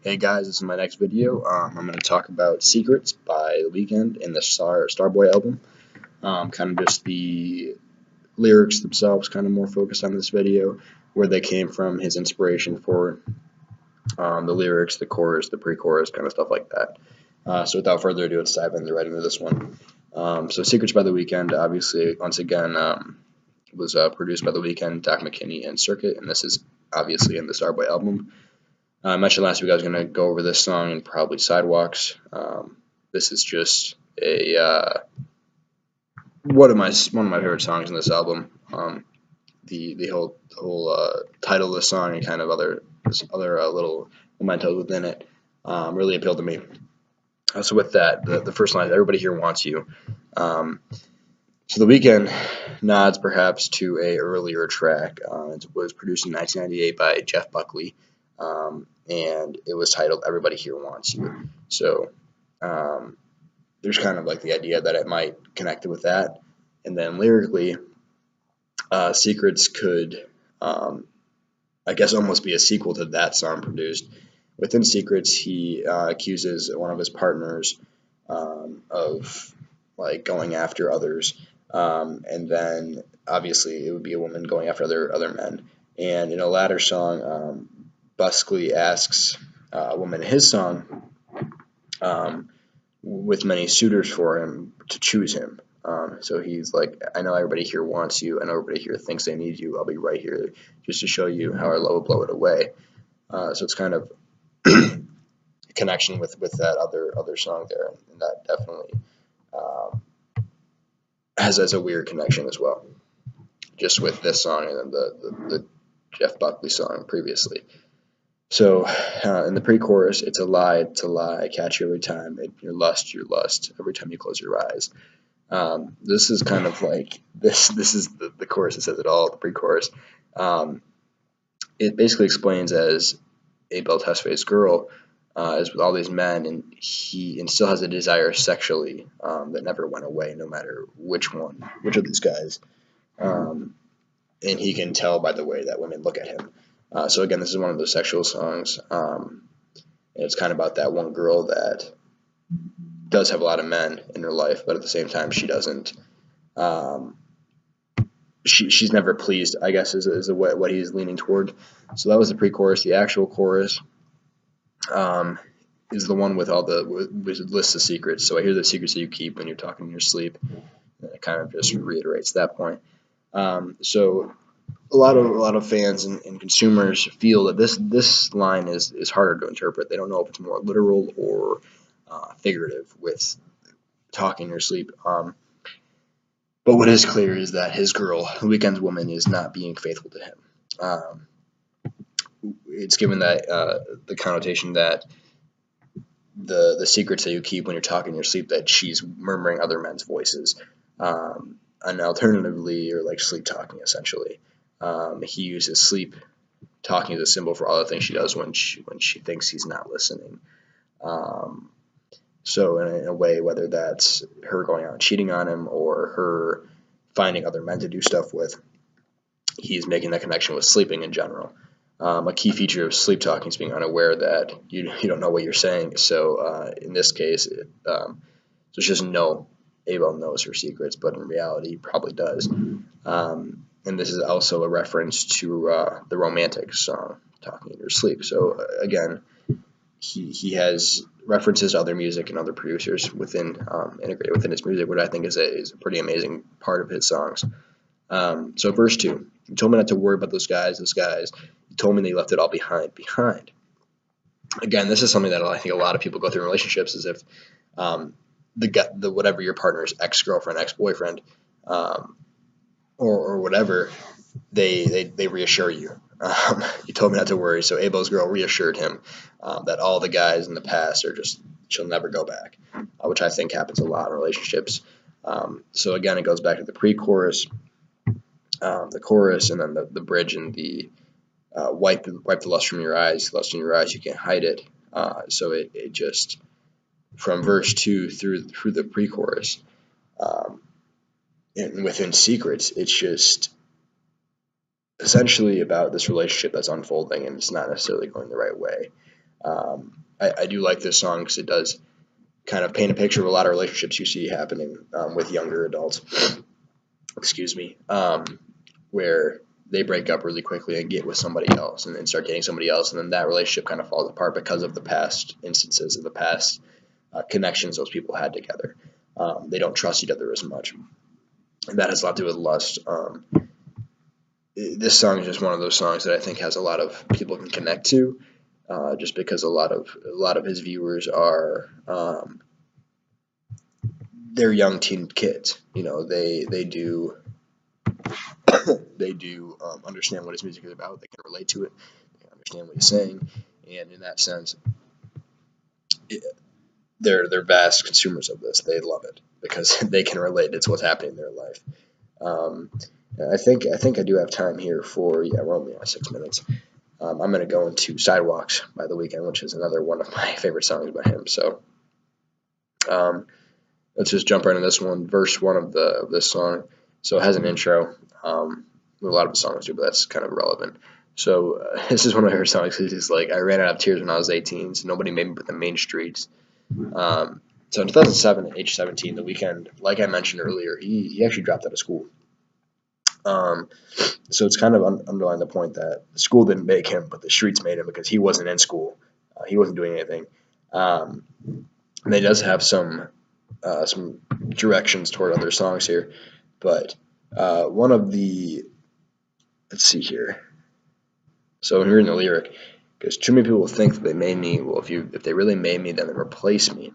Hey guys, this is my next video. I'm going to talk about Secrets by Weeknd and the Starboy album. Kind of just the lyrics themselves, kind of more focused on this video, where they came from, his inspiration for the lyrics, the chorus, the pre-chorus, kind of stuff like that. So without further ado, let's dive into the writing of this one. So Secrets by the Weeknd, obviously, once again, was produced by the Weeknd, Doc McKinney, and Circuit, and this is obviously in the Starboy album. I mentioned last week I was going to go over this song and probably Sidewalks. This is just a one of my favorite songs in this album. The whole title of the song and kind of other little mementos within it really appealed to me. So with that, the first line is "Everybody here wants you." So the Weeknd nods perhaps to a earlier track. It was produced in 1998 by Jeff Buckley. And it was titled "Everybody Here Wants You." So there's kind of like the idea that it might connect it with that. And then lyrically, Secrets could, I guess, almost be a sequel to that song produced. Within Secrets, he accuses one of his partners of like going after others, and then obviously it would be a woman going after other men. And in a latter song, Buckley asks a woman in his song, with many suitors for him, to choose him. So he's like, I know everybody here wants you. I know everybody here thinks they need you. I'll be right here just to show you how our love will blow it away. So it's kind of a connection with that other song there, and that definitely has a weird connection as well, just with this song and then the Jeff Buckley song previously. So in the pre-chorus, it's a lie, I catch you every time. Your lust, every time you close your eyes. This is kind of like, this is the chorus that says it all, the pre-chorus. It basically explains as Abel Tesfaye's girl is with all these men, and he still has a desire sexually that never went away, no matter which of these guys. And he can tell by the way that women look at him. So again, this is one of those sexual songs. And it's kind of about that one girl that does have a lot of men in her life, but at the same time, she doesn't. She's never pleased, I guess, is what he's leaning toward. So that was the pre-chorus. The actual chorus is the one with all the lists of secrets. So I hear the secrets that you keep when you're talking in your sleep. And it kind of just reiterates that point. So a lot of fans and consumers feel that this line is harder to interpret. They don't know if it's more literal or figurative with talking in your sleep. But what is clear is that his girl, the Weeknd's woman, is not being faithful to him. It's given that the connotation that the secrets that you keep when you're talking in your sleep, that she's murmuring other men's voices, and alternatively, or like sleep talking essentially. He uses sleep talking as a symbol for all the things she does when she thinks he's not listening. So in a way, whether that's her going out and cheating on him or her finding other men to do stuff with, he's making that connection with sleeping in general. A key feature of sleep talking is being unaware that you don't know what you're saying. So in this case, there's just no Abel knows her secrets, but in reality, he probably does. And this is also a reference to the Romantic song, Talking in Your Sleep. So again, he has references to other music and other producers integrated within his music, which I think is a pretty amazing part of his songs. So verse 2, you told me not to worry about those guys. You told me they left it all behind. Again, this is something that I think a lot of people go through in relationships, is if the whatever your partner's ex-girlfriend, ex-boyfriend, or whatever, they reassure you. You told me not to worry. So Abel's girl reassured him that all the guys in the past are just, she'll never go back, which I think happens a lot in relationships. So again, it goes back to the pre-chorus, the chorus, and then the bridge and the wipe the lust from your eyes. Lust in your eyes, you can't hide it. So it just, from verse 2 through the pre-chorus, and within Secrets, it's just essentially about this relationship that's unfolding and it's not necessarily going the right way. I do like this song because it does kind of paint a picture of a lot of relationships you see happening with younger adults. Excuse me, where they break up really quickly and get with somebody else and then start dating somebody else, and then that relationship kind of falls apart because of the past instances of the past connections those people had together. They don't trust each other as much. And that has a lot to do with lust. This song is just one of those songs that I think has a lot of people can connect to, just because a lot of his viewers are they're young teen kids. You know, they do understand what his music is about. They can relate to it. They can understand what he's saying, and in that sense, they're vast consumers of this. They love it because they can relate. It's what's happening in their life. Um, I think I do have time here for we're only at 6 minutes. I'm going to go into Sidewalks by The Weeknd, which is another one of my favorite songs by him. So let's just jump right into this one. Verse 1 of this song. So it has an intro. A lot of the songs do, but that's kind of irrelevant. So this is one of my favorite songs because it's like, I ran out of tears when I was 18, so nobody made me but the main streets. So in 2007, at age 17, The Weeknd, like I mentioned earlier, he actually dropped out of school. So it's kind of underlying the point that the school didn't make him, but the streets made him because he wasn't in school. He wasn't doing anything. And he does have some directions toward other songs here, but one of the let's see here. So here in the lyric, because too many people think that they made me. Well, if they really made me, then they replace me.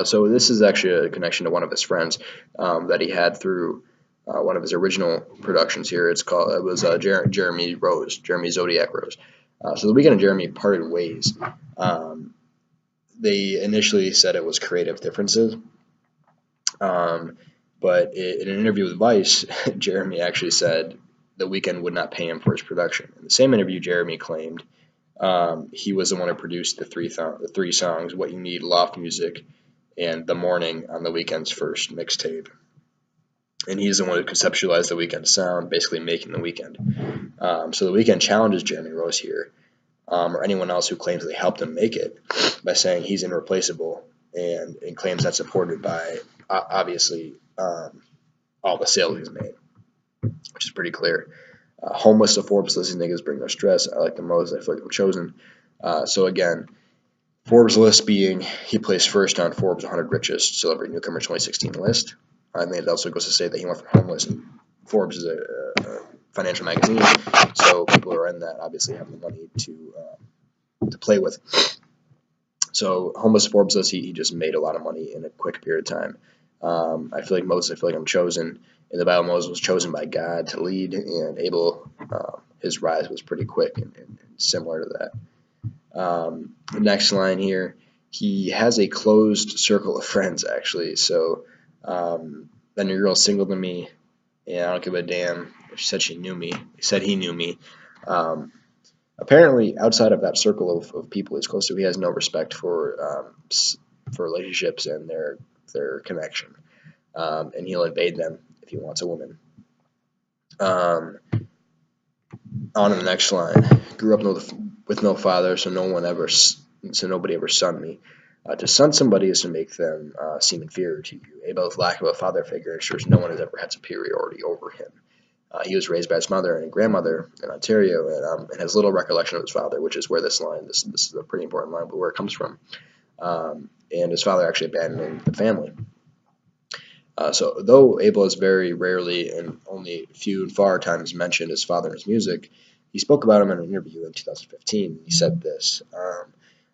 So this is actually a connection to one of his friends that he had through one of his original productions here. It was Jeremy Zodiac Rose. So The Weeknd and Jeremy parted ways. They initially said it was creative differences, but in an interview with Vice, Jeremy actually said The Weeknd would not pay him for his production. In the same interview, Jeremy claimed he was the one who produced the three songs, What You Need, Loft Music, and The Morning on The Weeknd's first mixtape. And he's the one who conceptualized The Weeknd's sound, basically making The Weeknd. So The Weeknd challenges Jeremy Rose here, or anyone else who claims they helped him make it, by saying he's irreplaceable, and claims that's supported by, obviously, all the sales he's made, which is pretty clear. Homeless to Forbes list, these niggas bring no stress. I like them most. I feel like I'm chosen. So again, Forbes list being he placed first on Forbes 100 richest celebrity newcomers 2016 list. I think it also goes to say that he went from homeless, and Forbes is a financial magazine, so people who are in that obviously have the money to play with. So homeless Forbes list, he just made a lot of money in a quick period of time. I feel like I'm chosen. In the Bible, Moses was chosen by God to lead, and Abel, his rise was pretty quick and similar to that. The next line here, he has a closed circle of friends, actually. So then your girl's single to me, and I don't give a damn if she said she knew me. He said he knew me. Apparently, outside of that circle of people he's close to, he has no respect for relationships and their connection, and he'll invade them if he wants a woman. On to the next line. Grew up with no father, so nobody ever sunned me. To sun somebody is to make them seem inferior to you. Abel's lack of a father figure ensures no one has ever had superiority over him. He was raised by his mother and grandmother in Ontario, and has little recollection of his father, which is where this is a pretty important line, but where it comes from. And his father actually abandoned the family. So though Abel is very rarely and only few and far times mentioned his father in his music, he spoke about him in an interview in 2015. He said this,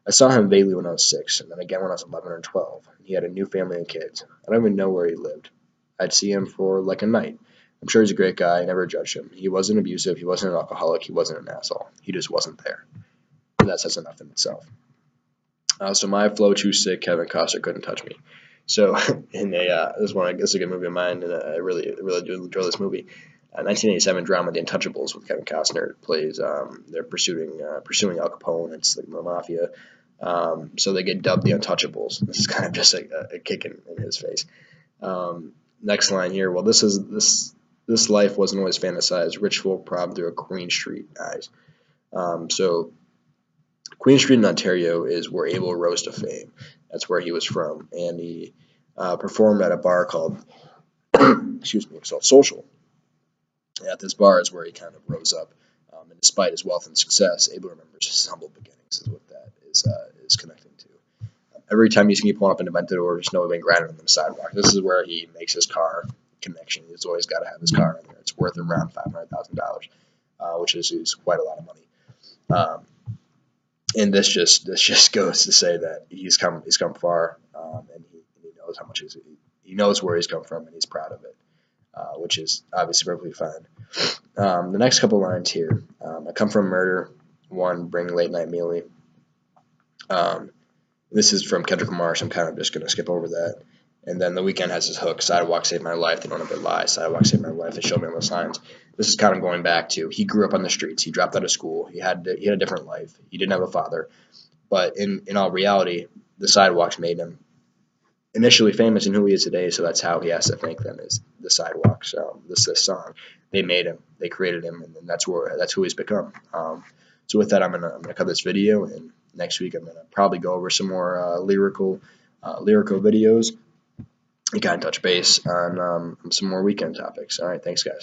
I saw him vaguely when I was 6, and then again when I was 11 or 12. He had a new family and kids. I don't even know where he lived. I'd see him for like a night. I'm sure he's a great guy. I never judged him. He wasn't abusive. He wasn't an alcoholic. He wasn't an asshole. He just wasn't there. And that says enough in itself. So my flow too sick. Kevin Costner couldn't touch me. So in this is a good movie of mine, and I really do enjoy this movie. 1987 drama The Untouchables with Kevin Costner plays. They're pursuing Al Capone. It's like the mafia. So they get dubbed The Untouchables. This is kind of just a kick in his face. Next line here. Well, this life wasn't always fantasized. Rich folk proud through a Queen Street eyes. So Queen Street in Ontario is where Abel rose to fame. That's where he was from, and he performed at a bar called excuse me, it's called Social. At this bar is where he kind of rose up, and despite his wealth and success, Abel remembers his humble beginnings. Is what that is connecting to. Every time you see me pulling up an Aventador or snow being grinding on the sidewalk, this is where he makes his car connection. He's always got to have his car in there. It's worth around $500,000, which is quite a lot of money. And this just goes to say that he's come far, and he knows how much he knows where he's come from, and he's proud of it, which is obviously perfectly fine. The next couple lines here, I come from murder. One, bring late night mealy. This is from Kendrick Lamar, so I'm kind of just gonna skip over that. And then The Weeknd has his hook, "Sidewalks saved my life. They don't ever lie. Sidewalks saved my life. They showed me all the signs." This is kind of going back to he grew up on the streets. He dropped out of school. He had a different life. He didn't have a father, but in all reality, the sidewalks made him initially famous in who he is today. So that's how he has to thank them, is the sidewalks. This song, they made him. They created him, and that's who he's become. So with that, I'm gonna cut this video, and next week I'm gonna probably go over some more lyrical videos and kind of touch base on some more Weeknd topics. All right, thanks guys.